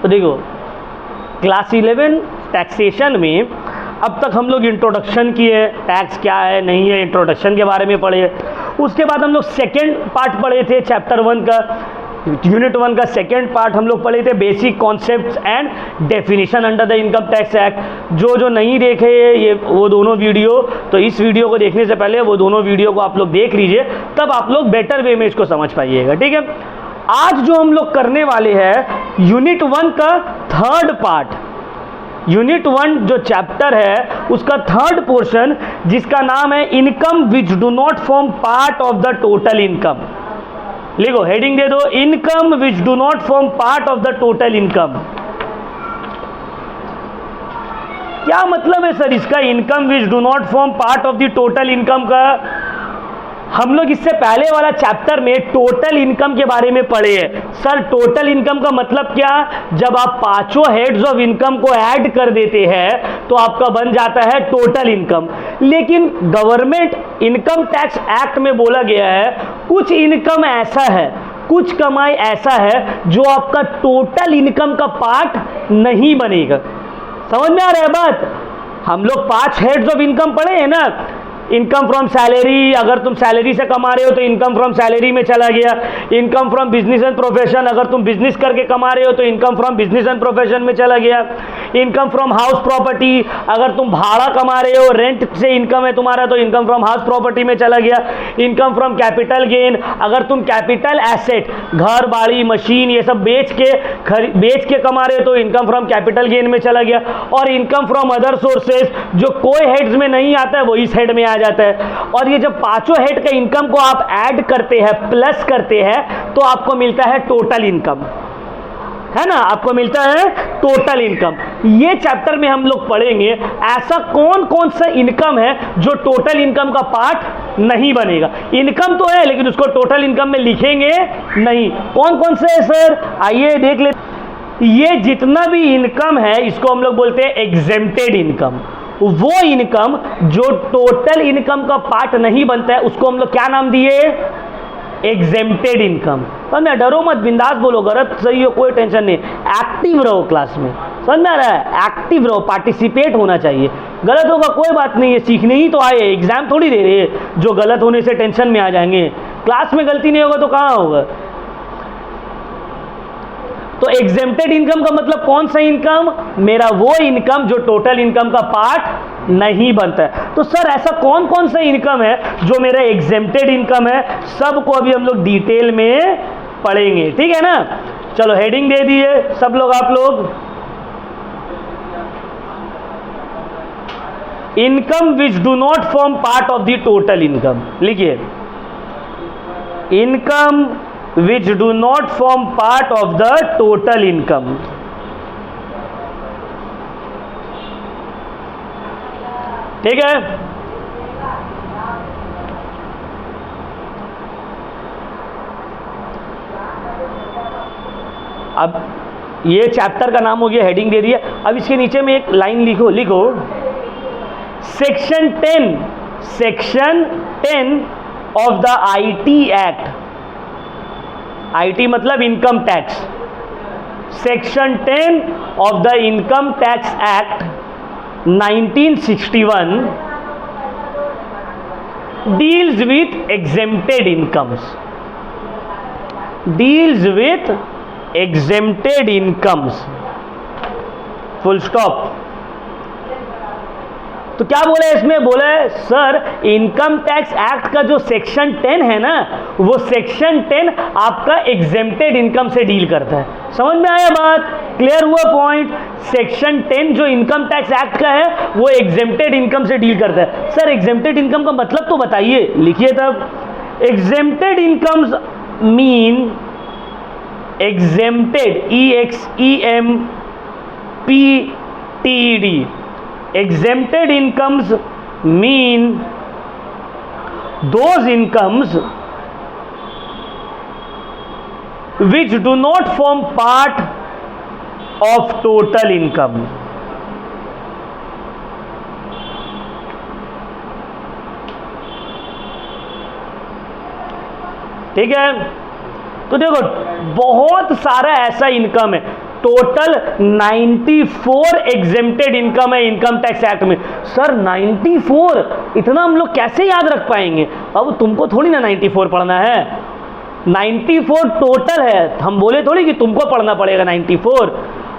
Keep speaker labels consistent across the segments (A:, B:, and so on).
A: तो देखो class 11 taxation में अब तक हम लोग इंट्रोडक्शन किए, टैक्स क्या है नहीं है, इंट्रोडक्शन के बारे में पढ़े। उसके बाद हम लोग सेकेंड पार्ट पढ़े थे, चैप्टर 1 का, यूनिट 1 का सेकेंड पार्ट हम लोग पढ़े थे, basic concepts and definition under the income tax act. जो नहीं देखे ये वो दोनों वीडियो, तो इस वीडियो को देखने से पहले वो दोनों वीडियो को आप लोग देख लीजिए, तब आप लोग बेटर वे में इसको समझ पाइएगा। ठीक है, आज जो हम लोग करने वाले हैं यूनिट 1 का थर्ड पार्ट, यूनिट 1 जो चैप्टर है उसका थर्ड पोर्शन, जिसका नाम है income which do not form part of the total income. लिखो, हेडिंग दे दो, income which do not form part of the total income. क्या मतलब है सर इसका, income which do not form part of the total income का? हम लोग इससे पहले वाला चैप्टर में टोटल इनकम के बारे में पढ़े हैं। सर टोटल इनकम का मतलब क्या? जब आप पांचों हेड्स ऑफ इनकम को ऐड कर देते हैं तो आपका बन जाता है टोटल इनकम। लेकिन गवर्नमेंट इनकम टैक्स एक्ट में बोला गया है कुछ इनकम ऐसा है, कुछ कमाई ऐसा है जो आपका टोटल इनकम का पार्ट नहीं बनेगा। समझ में आ रहा है बात? हम लोग 5 हेड्स ऑफ इनकम पढ़े हैं ना। इनकम फ्रॉम सैलरी, अगर तुम सैलरी से कमा रहे हो तो इनकम फ्रॉम सैलरी में चला गया। Income from business and profession, अगर तुम बिजनेस करके कमा रहे हो तो income from business and profession में चला गया। इनकम फ्रॉम हाउस प्रॉपर्टी, अगर तुम भाड़ा कमा रहे हो, रेंट से इनकम है तुम्हारा, तो इनकम फ्रॉम हाउस प्रॉपर्टी में चला गया। इनकम फ्रॉम कैपिटल गेन, अगर तुम कैपिटल एसेट, घर बाड़ी मशीन ये सब बेच के कमा रहे हो तो इनकम फ्रॉम कैपिटल गेन में चला गया। और इनकम फ्रॉम अदर सोर्सेज, जो कोई हेड्स में नहीं आता है वो इस हेड में आ जाता है। और ये जब पांचों हेड के इनकम को आप ऐड करते हैं, प्लस करते हैं, तो आपको मिलता है टोटल इनकम, है ना, आपको मिलता है टोटल इनकम। ये चैप्टर में हम लोग पढ़ेंगे ऐसा कौन कौन सा इनकम है जो टोटल इनकम का पार्ट नहीं बनेगा। इनकम तो है लेकिन उसको टोटल इनकम में लिखेंगे नहीं। कौन कौन से है सर, आइए देख लेते। ये जितना भी इनकम है इसको हम लोग बोलते हैं एग्जेम्प्टेड इनकम। वो इनकम जो टोटल इनकम का पार्ट नहीं बनता है उसको हम लोग क्या नाम दिए? Exempted income. समझ में? डरो मत, बिंदास बोलो, गलत सही हो कोई टेंशन नहीं, एक्टिव रहो क्लास में। समझ में आ रहा है? एक्टिव रहो, पार्टिसिपेट होना चाहिए। गलत होगा कोई बात नहीं है, सीखने ही तो आए, एग्जाम थोड़ी दे रहे हैं जो गलत होने से टेंशन में आ जाएंगे। क्लास में गलती नहीं होगा तो कहाँ होगा। तो एग्जेम्प्टेड इनकम का मतलब कौन सा इनकम? मेरा वो इनकम जो टोटल इनकम का पार्ट नहीं बनता है। तो सर ऐसा कौन कौन सा इनकम है जो मेरा एग्जेम्प्टेड इनकम है, सबको अभी हम लोग डिटेल में पढ़ेंगे। ठीक है ना? चलो हेडिंग दे दिए सब लोग, आप लोग, income which do not form part of the total income. लिखिए, income which do not form part of the total income। ठीक है? अब ये चैप्टर का नाम हो गया, हेडिंग दे दिया। अब इसके नीचे में एक लाइन लिखो section 10 of the IT act. IT मतलब income tax. Section 10 of the income tax act 1961 deals with exempted incomes. Deals with exempted incomes, full stop. तो क्या बोला है इसमें? बोला है सर इनकम टैक्स एक्ट का जो सेक्शन 10 है ना, वो सेक्शन 10 आपका एग्जेम्प्टेड इनकम से डील करता है। समझ में आया बात? क्लियर हुआ पॉइंट? सेक्शन 10 जो इनकम टैक्स एक्ट का है वो एग्जेम्प्टेड इनकम से डील करता है। सर एग्जेम्प्टेड इनकम का मतलब तो बताइए, लिखिए तब। Exempted incomes mean exempted, EXEMPTED, exempted incomes mean those incomes which do not form part of total income. ठीक है, तो देखो बहुत सारा ऐसा इनकम है टोटल 94 एग्जेम्प्टेड इनकम है इनकम टैक्स एक्ट में। सर 94, इतना हम लोग कैसे याद रख पाएंगे? अब तुमको थोड़ी ना 94 पढ़ना है, 94 टोटल है, हम बोले थोड़ी कि तुमको पढ़ना पड़ेगा 94।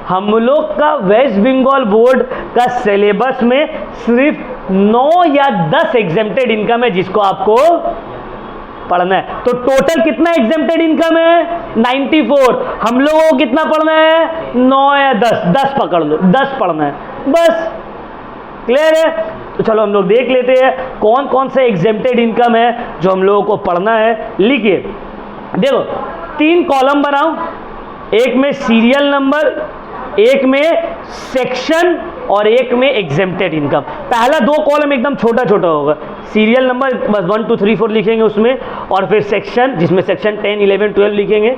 A: हम लोग का वेस्ट बंगाल बोर्ड का सिलेबस में सिर्फ 9 या 10 एग्जेम्प्टेड इनकम है जिसको आपको पढ़ना है। तो टोटल कितना एग्जेम्प्टेड इनकम है? 94। हम लोगों को कितना पढ़ना है? 9 या 10, 10 पकड़ लो, 10 पढ़ना है बस। क्लियर है? तो चलो हम लोग देख लेते हैं कौन कौन से एग्जेम्प्टेड इनकम है जो हम लोगों को पढ़ना है। लिखिए, देखो 3 कॉलम बनाओ, एक में सीरियल नंबर, एक में सेक्शन और एक में एग्जेम्प्टेड इनकम। पहला 2 कॉलम एकदम छोटा छोटा होगा, सीरियल नंबर बस 1 2 3 4 लिखेंगे उसमें, और फिर सेक्शन जिसमें सेक्शन 10 11 12 लिखेंगे।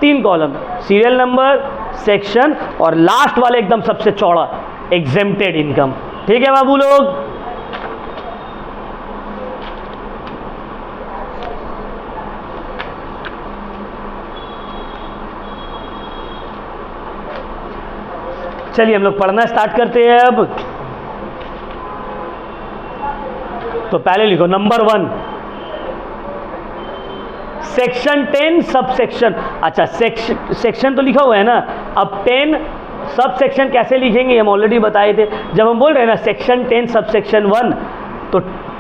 A: 3 कॉलम, सीरियल नंबर, सेक्शन, और लास्ट वाले एकदम सबसे चौड़ा एग्जेम्प्टेड इनकम। ठीक है बाबू लोग? चलिए हम लोग पढ़ना स्टार्ट करते हैं अब। तो पहले लिखो नंबर 1, सेक्शन 10 सब सेक्शन। अच्छा, सेक्शन तो लिखा हुआ है ना, अब 10 सब सेक्शन कैसे लिखेंगे हम ऑलरेडी बताए थे। जब हम बोल रहे हैं ना सेक्शन 10 सब सेक्शन 1, तो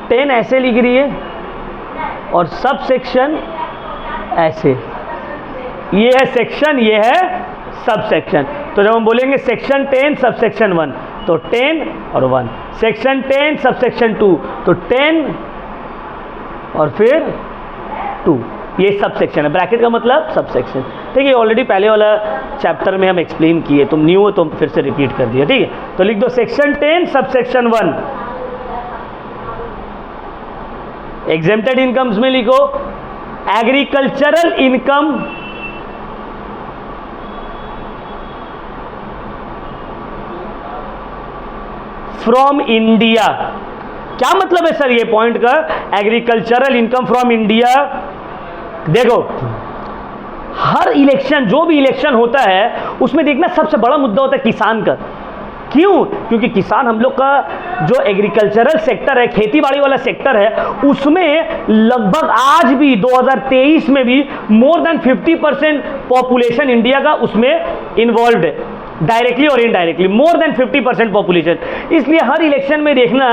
A: 10 ऐसे लिख रही है और सब सेक्शन ऐसे, ये है सेक्शन, ये है सब सेक्शन। तो जब हम बोलेंगे सेक्शन 10 सब सेक्शन 1, तो 10 और 1, सेक्शन 10 सब सेक्शन 2, तो 10 और फिर 2, ये सब सेक्शन है। ब्रैकेट का मतलब सब सेक्शन। ठीक है, ऑलरेडी पहले वाला चैप्टर में हम एक्सप्लेन किए, तुम न्यू हो तो फिर से रिपीट कर दिया। ठीक है, तो लिख दो section 10 sub section 1। Exempted incomes में लिखो एग्रीकल्चरल इनकम फ्रॉम इंडिया। क्या मतलब है सर ये पॉइंट का, एग्रीकल्चरल इनकम फ्रॉम इंडिया? देखो, हर इलेक्शन, जो भी इलेक्शन होता है उसमें देखना सबसे बड़ा मुद्दा होता है किसान का। क्यों? क्योंकि किसान हम लोग का जो एग्रीकल्चरल सेक्टर है, खेती बाड़ी वाला सेक्टर है, उसमें लगभग आज भी 2023 में भी मोर देन 50% पॉपुलेशन इंडिया का उसमें इन्वॉल्व है, डायरेक्टली और इनडायरेक्टली मोर देन 50% पॉपुलेशन। इसलिए हर इलेक्शन में देखना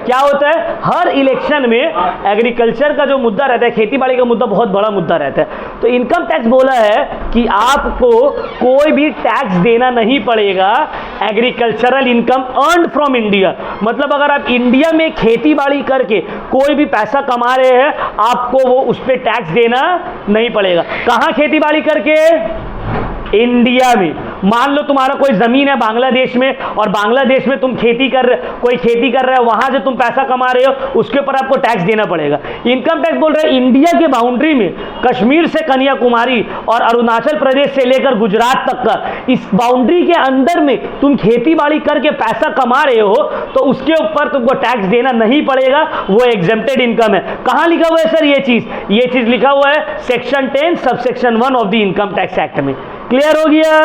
A: क्या होता है, हर इलेक्शन में एग्रीकल्चर का जो मुद्दा रहता है, खेती बाड़ी का मुद्दा बहुत बड़ा मुद्दा रहता है। तो इनकम टैक्स बोला है कि आपको कोई भी टैक्स देना नहीं पड़ेगा agricultural income earned from India. मतलब अगर आप इंडिया में खेती बाड़ी करके कोई भी पैसा कमा रहे हैं, आपको वो उस पर टैक्स देना नहीं पड़ेगा। कहाँ खेती बाड़ी करके? इंडिया में। मान लो तुम्हारा कोई जमीन है बांग्लादेश में, और बांग्लादेश में तुम कोई खेती कर रहा है, वहां से तुम पैसा कमा रहे हो, उसके ऊपर आपको टैक्स देना पड़ेगा। इनकम टैक्स बोल रहे हैं इंडिया के बाउंड्री में, कश्मीर से कन्याकुमारी और अरुणाचल प्रदेश से लेकर गुजरात तक का, इस बाउंड्री के अंदर में तुम खेती बाड़ी करके पैसा कमा रहे हो, तो उसके ऊपर तुमको टैक्स देना नहीं पड़ेगा, वो एग्जेम्प्टेड इनकम है। कहां लिखा हुआ है सर ये चीज लिखा हुआ है section 10 sub section 1 of the income tax act में। क्लियर हो गया?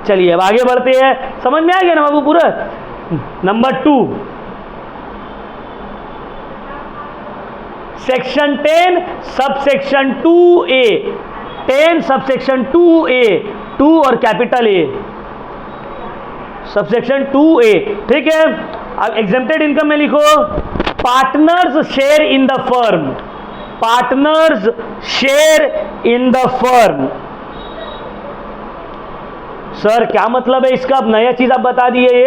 A: चलिए अब आगे बढ़ते हैं। समझ में आ गया ना बाबू पूरा? Number 2, section 10 sub section 2A, 10 sub section 2A, 2 और capital A, sub section 2A। ठीक है, अब एग्जेम्प्टेड इनकम में लिखो partners share in the firm, partners share in the firm. Sir क्या मतलब है इसका? अब नया चीज आप बता दिए। ये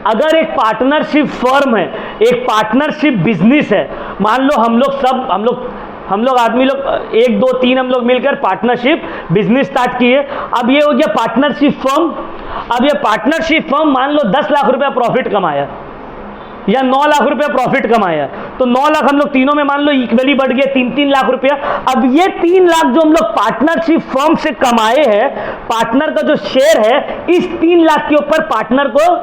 A: अगर एक पार्टनरशिप फर्म है, एक पार्टनरशिप बिजनेस है, मान लो हम लोग आदमी लोग 1 2 3 हम लोग मिलकर पार्टनरशिप बिजनेस स्टार्ट किए। अब ये हो गया पार्टनरशिप फर्म। अब ये पार्टनरशिप फर्म मान लो 10 लाख रुपया प्रॉफिट कमाया या 9 लाख रुपया प्रॉफिट कमाया, तो 9 लाख हम लोग तीनों में मान लो इक्वली बढ़ गया 3-3 लाख रुपया। अब ये 3 लाख जो हम लोग पार्टनरशिप फर्म से कमाए हैं, पार्टनर का जो शेयर है, इस 3 लाख के ऊपर पार्टनर को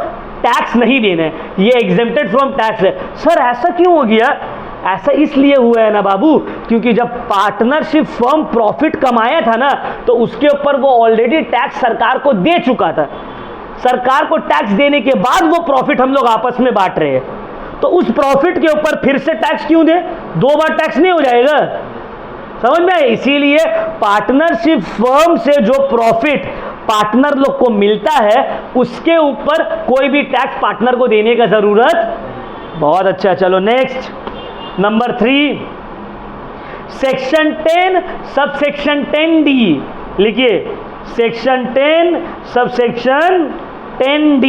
A: टैक्स नहीं देना है, ये एग्जेम्प्टेड फ्रॉम टैक्स है। सर ऐसा क्यों हो गया? ऐसा इसलिए हुआ है ना बाबू, क्योंकि जब पार्टनरशिप फर्म प्रॉफिट कमाया था ना, तो उसके ऊपर वो ऑलरेडी टैक्स सरकार को दे चुका था। सरकार को टैक्स देने के बाद वो प्रॉफिट हम लोग आपस में बांट रहे हैं, तो उस प्रॉफिट के ऊपर फिर से टैक्स क्यों दे? 2 बार टैक्स नहीं हो जाएगा? समझ में आए? इसीलिए पार्टनरशिप फर्म से जो प्रॉफिट पार्टनर लोग को मिलता है, उसके ऊपर कोई भी टैक्स पार्टनर को देने का जरूरत। बहुत अच्छा, चलो next, number 3, section 10 subsection 10D लिखिए। Section 10 subsection 10D।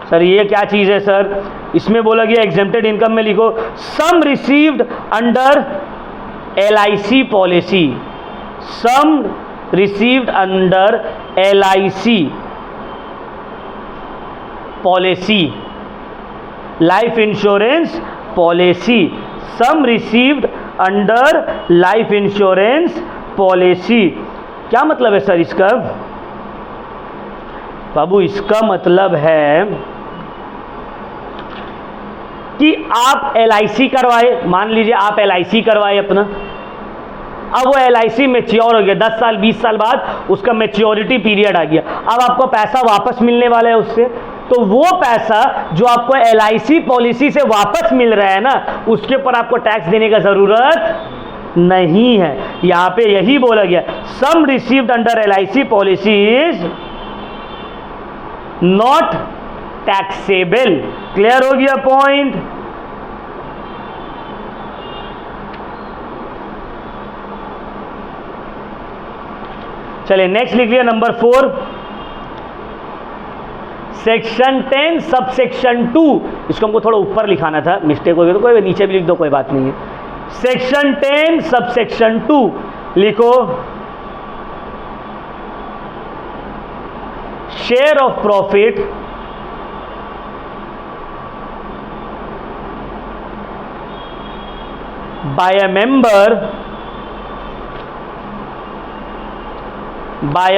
A: सर ये क्या चीज है सर? इसमें बोला गया एग्जेम्प्टेड इनकम में लिखो sum received under LIC policy, sum received under LIC policy, life insurance policy, sum received under life insurance policy. क्या मतलब है सर इसका? बाबू इसका मतलब है कि आप LIC करवाए, मान लीजिए आप LIC करवाए अपना, अब वो LIC मैच्योर हो गया, 10 साल 20 साल बाद उसका मैच्योरिटी पीरियड आ गया, अब आपको पैसा वापस मिलने वाला है उससे, तो वो पैसा जो आपको LIC पॉलिसी से वापस मिल रहा है ना, उसके ऊपर आपको टैक्स देने का जरूरत नहीं है। यहां पे यही बोला गया, sum received under LIC policy is not taxable. Clear हो गया पॉइंट? चलिए नेक्स्ट लिख लिया, नंबर 4, सेक्शन 10 सबसेक्शन 2। इसको हमको थोड़ा ऊपर लिखाना था, मिस्टेक हो गई तो कोई नीचे भी लिख दो, कोई बात नहीं है। सेक्शन 10 सबसेक्शन 2 लिखो, share of profit by a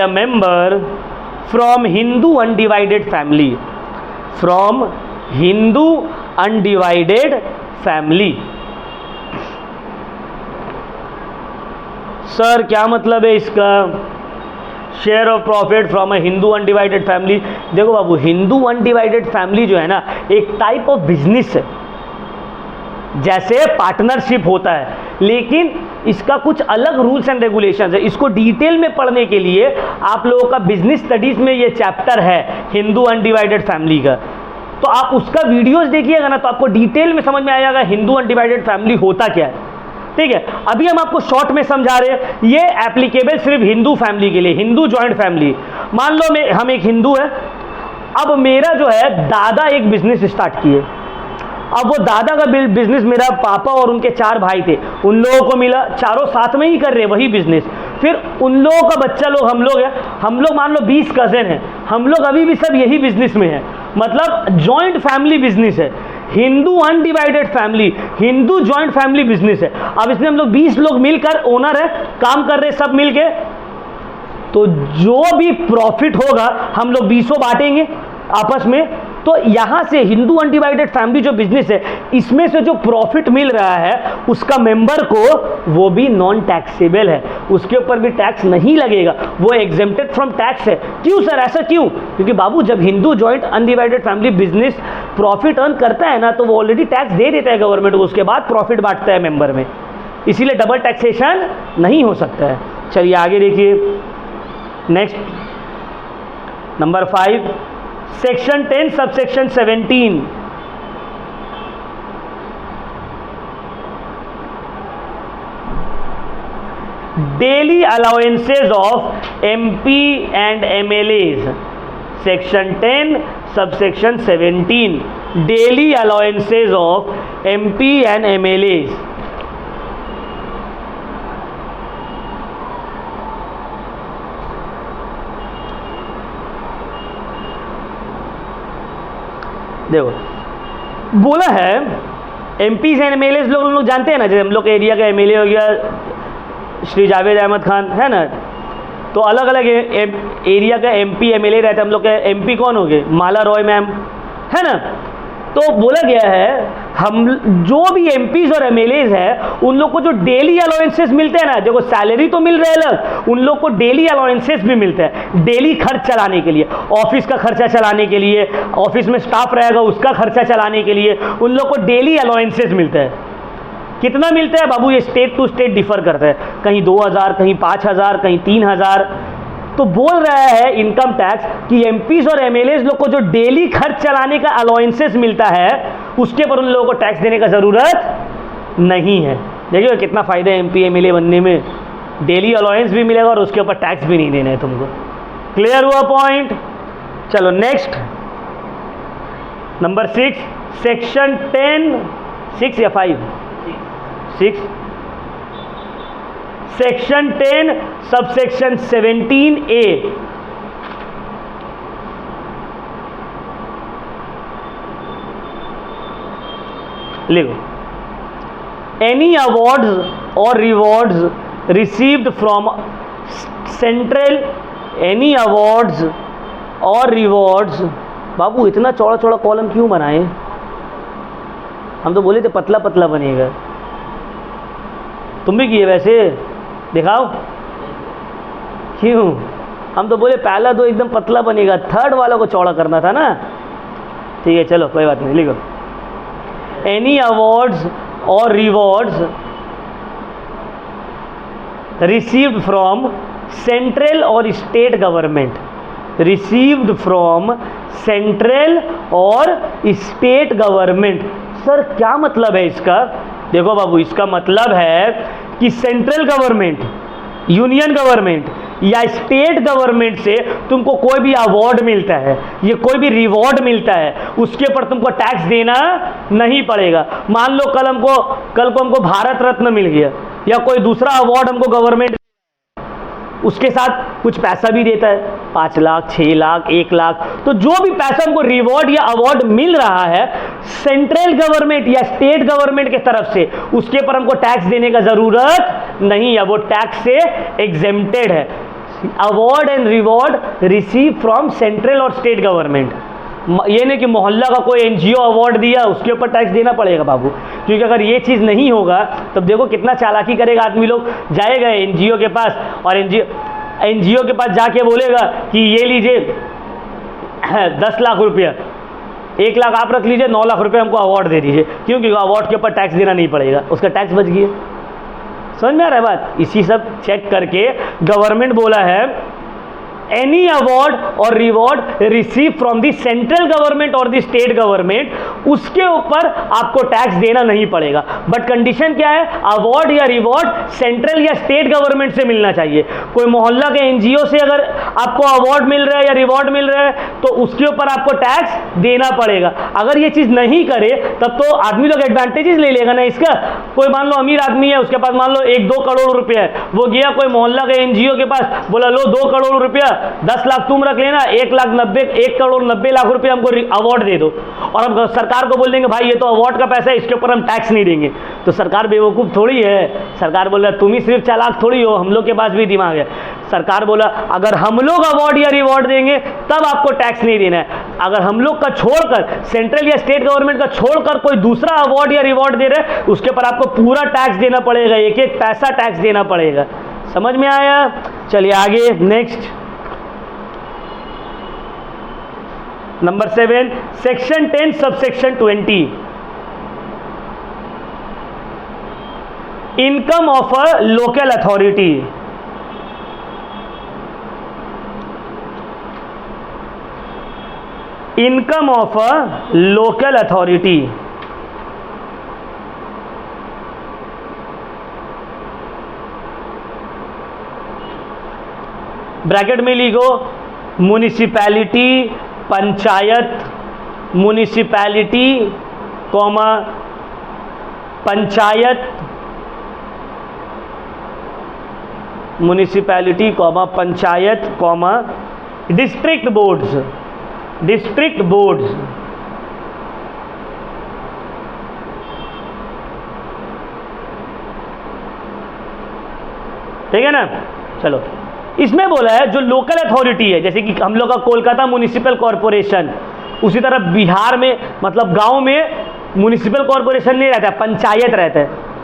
A: member from Hindu undivided family, from Hindu undivided family। Sir क्या मतलब है इसका? Share of profit from a Hindu undivided family. देखो बाबू, हिंदू अनडिवाइडेड फैमिली जो है ना, एक टाइप ऑफ बिजनेस है, जैसे पार्टनरशिप होता है, लेकिन इसका कुछ अलग रूल्स एंड रेगुलेशंस है। इसको डिटेल में पढ़ने के लिए आप लोगों का बिजनेस स्टडीज में ये चैप्टर है हिंदू अनडिवाइडेड फैमिली का, तो आप उसका वीडियोस देखिएगा ना, तो आपको डिटेल में समझ में आएगा हिंदू अनडिवाइडेड फैमिली होता क्या है। ठीक है, अभी हम आपको शॉर्ट में समझा रहे हैं, ये एप्लीकेबल सिर्फ हिंदू फैमिली के लिए, हिंदू जॉइंट फैमिली। मान लो हम एक हिंदू है, अब मेरा जो है दादा एक बिजनेस स्टार्ट किए, अब वो दादा का बिजनेस मेरा पापा और उनके 4 भाई थे, उन लोगों को मिला, चारों साथ में ही कर रहे वही बिजनेस। फिर उन लोगों का बच्चा लोग, हम लोग हैं, हम लोग मान लो 20 कज़न हैं, हम लोग अभी भी सब यही बिजनेस में हैं, मतलब जॉइंट फैमिली बिजनेस है, Hindu undivided family, Hindu joint family business है। अब इसमें हम लोग 20 लोग मिलकर ओनर है, काम कर रहे सब मिलके, तो जो भी प्रॉफिट होगा हम लोग 20 बांटेंगे आपस में। तो यहां से हिंदू अनडिवाइडेड फैमिली जो बिजनेस है, इसमें से जो प्रॉफिट मिल रहा है उसका मेंबर को, वो भी नॉन टैक्सेबल है, उसके ऊपर भी टैक्स नहीं लगेगा, वो एग्जेम्प्टेड फ्रॉम टैक्स है। क्यों सर, ऐसा क्यों? क्योंकि बाबू जब Hindu joint undivided family business profit earn करता है ना, तो वो ऑलरेडी टैक्स दे देता है गवर्नमेंट को, उसके बाद प्रॉफिट बांटता है मेंबर में, इसीलिए डबल टैक्सेशन नहीं हो सकता है। चलिए आगे देखिए, next number 5, section 10 subsection 17। Daily allowances of MP and MLAs, section 10 subsection 17, daily allowances of MP and MLAs। देखो बोला है MPs एंड MLAs लोग जानते हैं ना, जैसे हम लोग एरिया का MLA हो गया श्री जावेद अहमद खान, है ना, तो अलग अलग एरिया का MP MLA रहता है। हम लोग के MP कौन हो गए? माला रॉय मैम, है ना। तो बोला गया है हम जो भी एमपीज और एमएलएज है उन लोग को जो डेली अलाउंसेस मिलते हैं ना, देखो सैलरी तो मिल रहा है अलग, उन लोग को डेली अलाउंसेस भी मिलते हैं, डेली खर्च चलाने के लिए, ऑफिस का खर्चा चलाने के लिए, ऑफिस में स्टाफ रहेगा उसका खर्चा चलाने के लिए उन लोग को डेली अलाउंसेस मिलता है। कितना मिलता है बाबू, ये स्टेट टू स्टेट डिफर करता है, कहीं 2000, कहीं 5000, कहीं 3000। तो बोल रहा है इनकम टैक्स कि एमपीज और एमएलएज लोग को जो डेली खर्च चलाने का अलाउंसेस मिलता है उसके पर उन लोगों को टैक्स देने का जरूरत नहीं है। देखिए कितना फायदा है एमपी एमएलए बनने में, डेली अलाउंस भी मिलेगा और उसके ऊपर टैक्स भी नहीं देना है तुमको। क्लियर हुआ पॉइंट। चलो नेक्स्ट नंबर 6, सेक्शन 10, 6 या 5, 6, सेक्शन 10 सबसेक्शन 17A, लिखो, एनी अवार्ड्स और rewards received from central, any awards और रिवॉर्ड्स। बाबू इतना चौड़ा चौड़ा कॉलम क्यों बनाए, हम तो बोले थे पतला पतला बनेगा, तुम भी किए वैसे, दिखाओ क्यों, हम तो बोले पहला तो एकदम पतला बनेगा, थर्ड वाला को चौड़ा करना था ना। ठीक है चलो कोई बात नहीं, लिखो, एनी अवार्ड्स और रिवॉर्ड्स रिसीव्ड फ्रॉम सेंट्रल और state government, received from central और स्टेट गवर्नमेंट। सर क्या मतलब है इसका, देखो बाबू इसका मतलब है कि सेंट्रल गवर्नमेंट, यूनियन गवर्नमेंट या स्टेट गवर्नमेंट से तुमको कोई भी अवार्ड मिलता है, ये कोई भी रिवॉर्ड मिलता है, उसके ऊपर तुमको टैक्स देना नहीं पड़ेगा। मान लो कल को हमको भारत रत्न मिल गया या कोई दूसरा अवार्ड हमको गवर्नमेंट उसके साथ कुछ पैसा भी देता है, 5 लाख, 6 लाख, 1 लाख, तो जो भी पैसा हमको रिवॉर्ड या अवार्ड मिल रहा है सेंट्रल गवर्नमेंट या स्टेट गवर्नमेंट के तरफ से, उसके पर हमको टैक्स देने का जरूरत नहीं है, वो टैक्स से एग्जेम्प्टेड है। Award and reward receive from central और स्टेट गवर्नमेंट, ये नहीं कि मोहल्ला का कोई एनजीओ अवार्ड दिया उसके ऊपर टैक्स देना पड़ेगा बाबू, क्योंकि अगर ये चीज़ नहीं होगा तब देखो कितना चालाकी करेगा आदमी लोग, जाएगा एनजीओ के पास और एनजीओ के पास जाके बोलेगा कि ये लीजिए 10 लाख रुपया, 1 लाख आप रख लीजिए, 9 लाख रुपये हमको अवार्ड दे दीजिए, क्योंकि अवार्ड के ऊपर टैक्स देना नहीं पड़ेगा, उसका टैक्स बच गया। समझ में आ रहा है बात। इसी सब चेक करके गवर्नमेंट बोला है एनी अवार्ड और reward receive from the central government और द स्टेट गवर्नमेंट, उसके ऊपर आपको टैक्स देना नहीं पड़ेगा। बट कंडीशन क्या है, अवार्ड या रिवॉर्ड सेंट्रल या स्टेट गवर्नमेंट से मिलना चाहिए। कोई मोहल्ला के एनजीओ से अगर आपको अवार्ड मिल रहा है या रिवॉर्ड मिल रहा है तो उसके ऊपर आपको टैक्स देना पड़ेगा। अगर ये चीज़ नहीं करे तब तो आदमी लोग एडवांटेजेस ले लेगा ना इसका। कोई मान लो अमीर आदमी है, उसके पास मान लो 1-2 करोड़ रुपया है, वो गया कोई मोहल्ला के एनजीओ के पास, बोला लो 2 करोड़ रुपया, 10 लाख तुम रख लेना, 1 करोड़ 90 लाख रुपए हमको अवार्ड दे दो, और हम सरकार को बोल देंगे भाई ये तो अवार्ड का पैसा है, इसके ऊपर हम टैक्स नहीं देंगे। तो सरकार बेवकूफ़ थोड़ी है, सरकार बोल रहा तुम ही सिर्फ चालाक थोड़ी हो, हम लोग के पास भी दिमाग है। सरकार बोला अगर हम लोग अवार्ड या रिवॉर्ड देंगे तब आपको टैक्स नहीं देना है, अगर हम लोग का छोड़कर सेंट्रल या स्टेट गवर्नमेंट का छोड़कर कोई दूसरा अवार्ड या रिवॉर्ड दे रहे हैं उसके पर आपको पूरा टैक्स देना पड़ेगा, एक एक पैसा टैक्स देना पड़ेगा। समझ में आया। चलिए आगे next number 7, section 10 subsection 20, income of a local authority. Income of a local authority, bracket में लिखो municipality, panchayat, municipality comma panchayat, municipality comma panchayat comma district boards, district boards. ठीक है ना। चलो इसमें बोला है जो लोकल अथॉरिटी है, जैसे कि हम लोग का कोलकाता म्युनिसिपल कॉरपोरेशन, उसी तरह बिहार में मतलब गांव में म्युनिसिपल कॉरपोरेशन नहीं रहता है, पंचायत रहता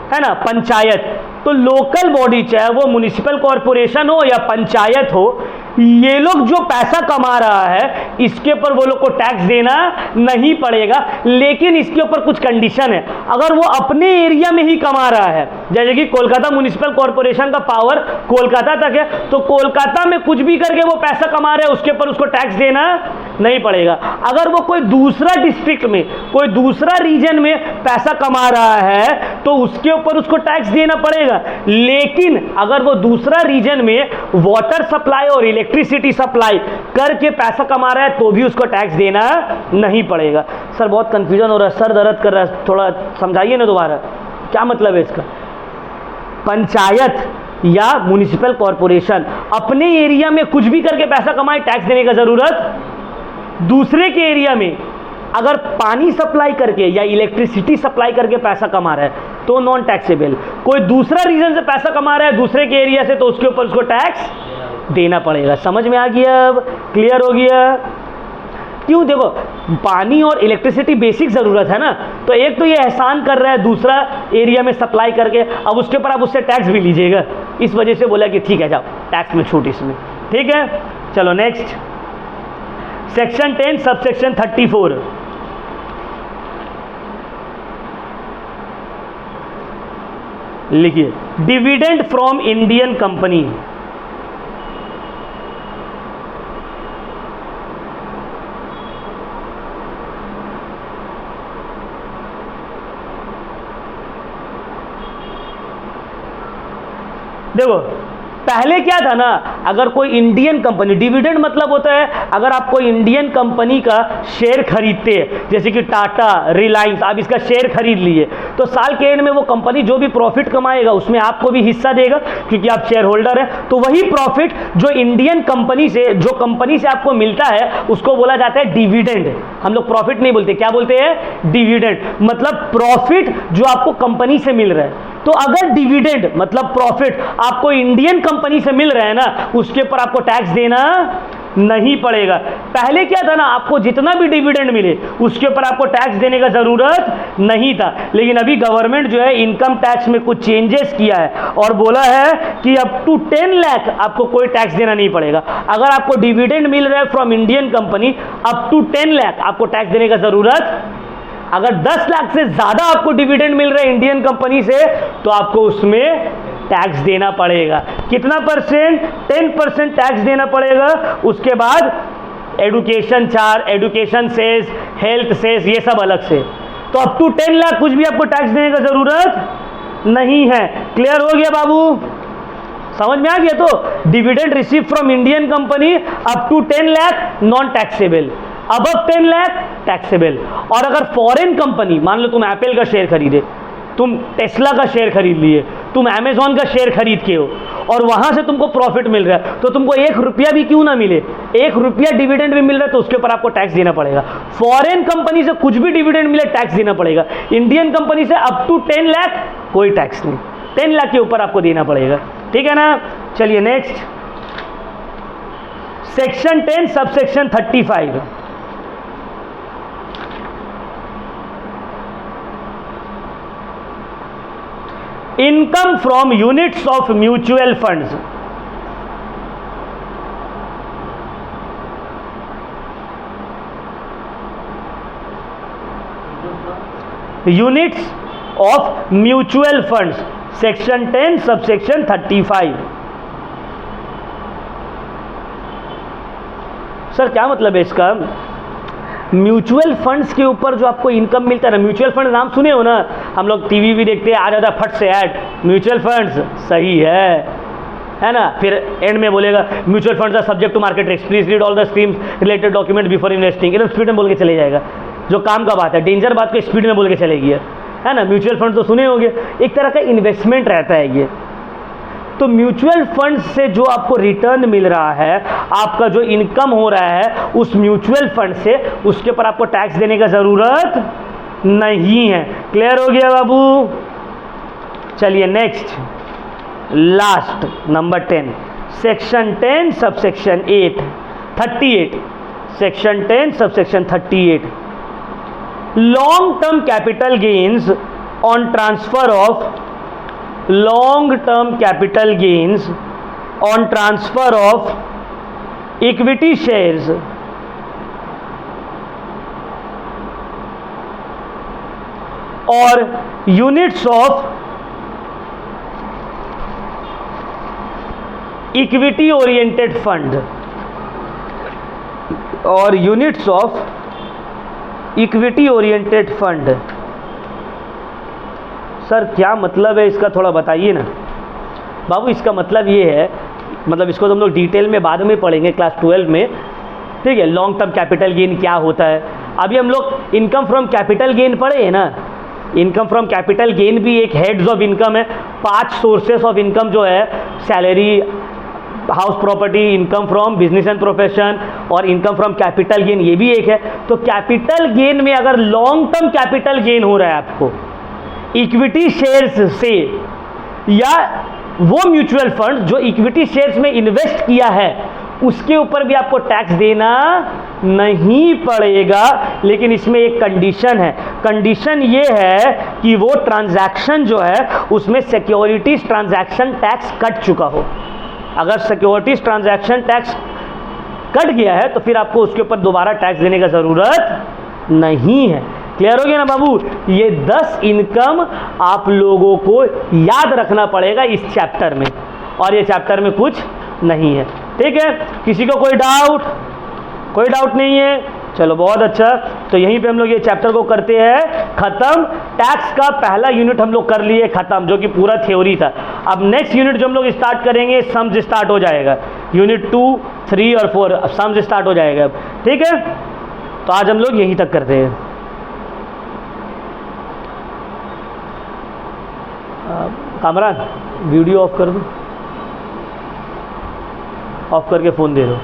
A: है ना, पंचायत। तो लोकल बॉडी चाहे वो म्युनिसिपल कॉरपोरेशन हो या पंचायत हो, ये लोग जो पैसा कमा रहा है इसके ऊपर वो लोग को टैक्स देना नहीं पड़ेगा, लेकिन इसके ऊपर कुछ कंडीशन है। अगर वो अपने एरिया में ही कमा रहा है, जैसे कि कोलकाता म्युनिसिपल कॉरपोरेशन का पावर कोलकाता तक है, तो कोलकाता में कुछ भी करके वो पैसा कमा रहा है उसके ऊपर उसको टैक्स देना नहीं पड़ेगा। अगर वो कोई दूसरा डिस्ट्रिक्ट में, कोई दूसरा रीजन में पैसा कमा रहा है तो उसके ऊपर उसको टैक्स देना पड़ेगा। लेकिन अगर वो दूसरा रीजन में वाटर सप्लाई और इलेक्ट्रिसिटी सप्लाई करके पैसा कमा रहा है तो भी उसको टैक्स देना नहीं पड़ेगा। सर बहुत कंफ्यूजन हो रहा है, सर दर्द कर रहा है, थोड़ा समझाइए ना दोबारा, क्या मतलब है इसका। पंचायत या म्युनिसिपल कॉरपोरेशन अपने एरिया में कुछ भी करके पैसा कमाए, टैक्स देने का जरूरत। दूसरे के एरिया में अगर पानी सप्लाई करके या इलेक्ट्रिसिटी सप्लाई करके पैसा कमा रहा है तो नॉन टैक्सेबल। कोई दूसरा रीजन से पैसा कमा रहा है दूसरे के एरिया से तो उसके ऊपर उसको टैक्स देना पड़ेगा। समझ में आ गया, अब क्लियर हो गया। क्यों, देखो पानी और इलेक्ट्रिसिटी बेसिक ज़रूरत है ना, तो एक तो ये एहसान कर रहा है दूसरा एरिया में सप्लाई करके, अब उसके ऊपर आप उससे टैक्स भी लीजिएगा, इस वजह से बोला कि ठीक है जाओ टैक्स में छूट इसमें, ठीक है। चलो नेक्स्ट, सेक्शन 10 सबसेक्शन 34। लिखिए, डिविडेंड फ्रॉम इंडियन कंपनी। देखो पहले क्या था ना, अगर कोई इंडियन कंपनी, डिविडेंड मतलब होता है अगर आप कोई इंडियन कंपनी का शेयर खरीदते हैं, जैसे कि टाटा, रिलायंस, आप इसका शेयर खरीद लिए तो साल के एंड में वो कंपनी जो भी प्रॉफिट कमाएगा उसमें आपको भी हिस्सा देगा क्योंकि आप शेयर होल्डर हैं। तो वही प्रॉफिट जो इंडियन कंपनी से, जो कंपनी से आपको मिलता है उसको बोला जाता है डिविडेंड। हम लोग प्रॉफिट नहीं बोलते, क्या बोलते हैं, डिविडेंड, मतलब प्रॉफिट जो आपको कंपनी से मिल रहा है। तो अगर डिविडेंड मतलब प्रॉफिट आपको इंडियन कंपनी से मिल रहा है ना, उसके ऊपर आपको टैक्स देना नहीं पड़ेगा। पहले क्या था ना, आपको जितना भी डिविडेंड मिले उसके ऊपर आपको टैक्स देने का जरूरत नहीं था, लेकिन अभी गवर्नमेंट जो है इनकम टैक्स में कुछ चेंजेस किया है और बोला है कि अप टू 10 लाख आपको कोई टैक्स देना नहीं पड़ेगा। अगर आपको डिविडेंड मिल रहा है from Indian company, up to 10 lakh आपको टैक्स देने का जरूरत। अगर 10 लाख से ज्यादा आपको डिविडेंड मिल रहा है इंडियन कंपनी से तो आपको उसमें टैक्स देना पड़ेगा। कितना परसेंट, 10% टैक्स देना पड़ेगा। उसके बाद education charge, education cess, health cess, ये सब अलग से। तो अप टू 10 लाख कुछ भी आपको टैक्स देने का जरूरत नहीं है। क्लियर हो गया बाबू, समझ में आ गया। तो dividend receive from Indian company up to 10 lakh non taxable, above 10 lakh taxable. और अगर फॉरेन कंपनी, मान लो तुम एप्पल का शेयर खरीदे, तुम टेस्ला का शेयर खरीद लिए, तुम अमेजॉन का शेयर खरीद के हो और वहां से तुमको प्रॉफिट मिल रहा है, तो तुमको 1 रुपया भी क्यों ना मिले, 1 रुपया डिविडेंड भी मिल रहा है तो उसके ऊपर आपको टैक्स देना पड़ेगा। फॉरेन कंपनी से कुछ भी डिविडेंड मिले टैक्स देना पड़ेगा। इंडियन कंपनी से अप टू 10 लाख कोई टैक्स नहीं, 10 लाख के ऊपर आपको देना पड़ेगा, ठीक है ना। चलिए next, section 10 subsection 35। Income from units of mutual funds. Units of mutual funds, section 10 subsection 35। Sir क्या मतलब है इसका, म्यूचुअल फंड्स के ऊपर जो आपको इनकम मिलता है ना, म्यूचुअल फंड नाम सुने हो ना, हम लोग टीवी भी देखते हैं, आ जाता फट से ऐड म्यूचुअल फंड्स, सही है ना। फिर एंड में बोलेगा mutual funds are subject to market risk, please read all the scheme related document before investing. एकदम स्पीड में बोल के चले जाएगा, जो काम का बात है, डेंजर बात को स्पीड में बोल के चलेगी, है ना। म्यूचुअल फंड तो सुने होंगे, एक तरह का इन्वेस्टमेंट रहता है ये। तो म्यूचुअल फंड से जो आपको रिटर्न मिल रहा है, आपका जो इनकम हो रहा है उस म्यूचुअल फंड से, उसके ऊपर आपको टैक्स देने का जरूरत नहीं है। क्लियर हो गया बाबू। चलिए next, last number 10 section 10 subsection 8 38। Section 10 subsection 38, long term capital gains on transfer of equity shares और units of equity oriented fund sir क्या मतलब है इसका, थोड़ा बताइए ना बाबू। इसका मतलब ये है, मतलब इसको तो हम लोग डिटेल में बाद में पढ़ेंगे क्लास 12 में, ठीक है। लॉन्ग टर्म कैपिटल गेन क्या होता है, अभी हम लोग इनकम फ्रॉम कैपिटल गेन पढ़े हैं ना। इनकम फ्रॉम कैपिटल गेन भी एक हेड्स ऑफ इनकम है। 5 सोर्सेस ऑफ इनकम जो है, salary, house property, income from business and profession और इनकम फ्रॉम कैपिटल गेन, ये भी एक है। तो कैपिटल गेन में अगर लॉन्ग टर्म कैपिटल गेन हो रहा है आपको इक्विटी शेयर्स से, या वो म्यूचुअल फंड जो इक्विटी शेयर्स में इन्वेस्ट किया है उसके ऊपर भी आपको टैक्स देना नहीं पड़ेगा। लेकिन इसमें एक कंडीशन है, कंडीशन ये है कि वो ट्रांजैक्शन जो है उसमें सिक्योरिटीज ट्रांजैक्शन टैक्स कट चुका हो। अगर सिक्योरिटीज ट्रांजैक्शन टैक्स कट गया है तो फिर आपको उसके ऊपर दोबारा टैक्स देने की ज़रूरत नहीं है। क्लियर हो गया ना बाबू। ये 10 इनकम आप लोगों को याद रखना पड़ेगा इस चैप्टर में, और ये चैप्टर में कुछ नहीं है, ठीक है। किसी को कोई डाउट नहीं है? चलो बहुत अच्छा। तो यहीं पे हम लोग ये चैप्टर को करते हैं खत्म। टैक्स का पहला यूनिट हम लोग कर लिए खत्म, जो कि पूरा थ्योरी था। अब नेक्स्ट यूनिट जो हम लोग स्टार्ट करेंगे, सम्स स्टार्ट हो जाएगा। यूनिट 2, 3 और 4 सम्स स्टार्ट हो जाएगा अब, ठीक है। तो आज हम लोग यहीं तक करते हैं। कामरान वीडियो ऑफ कर दो, ऑफ करके फ़ोन दे दो।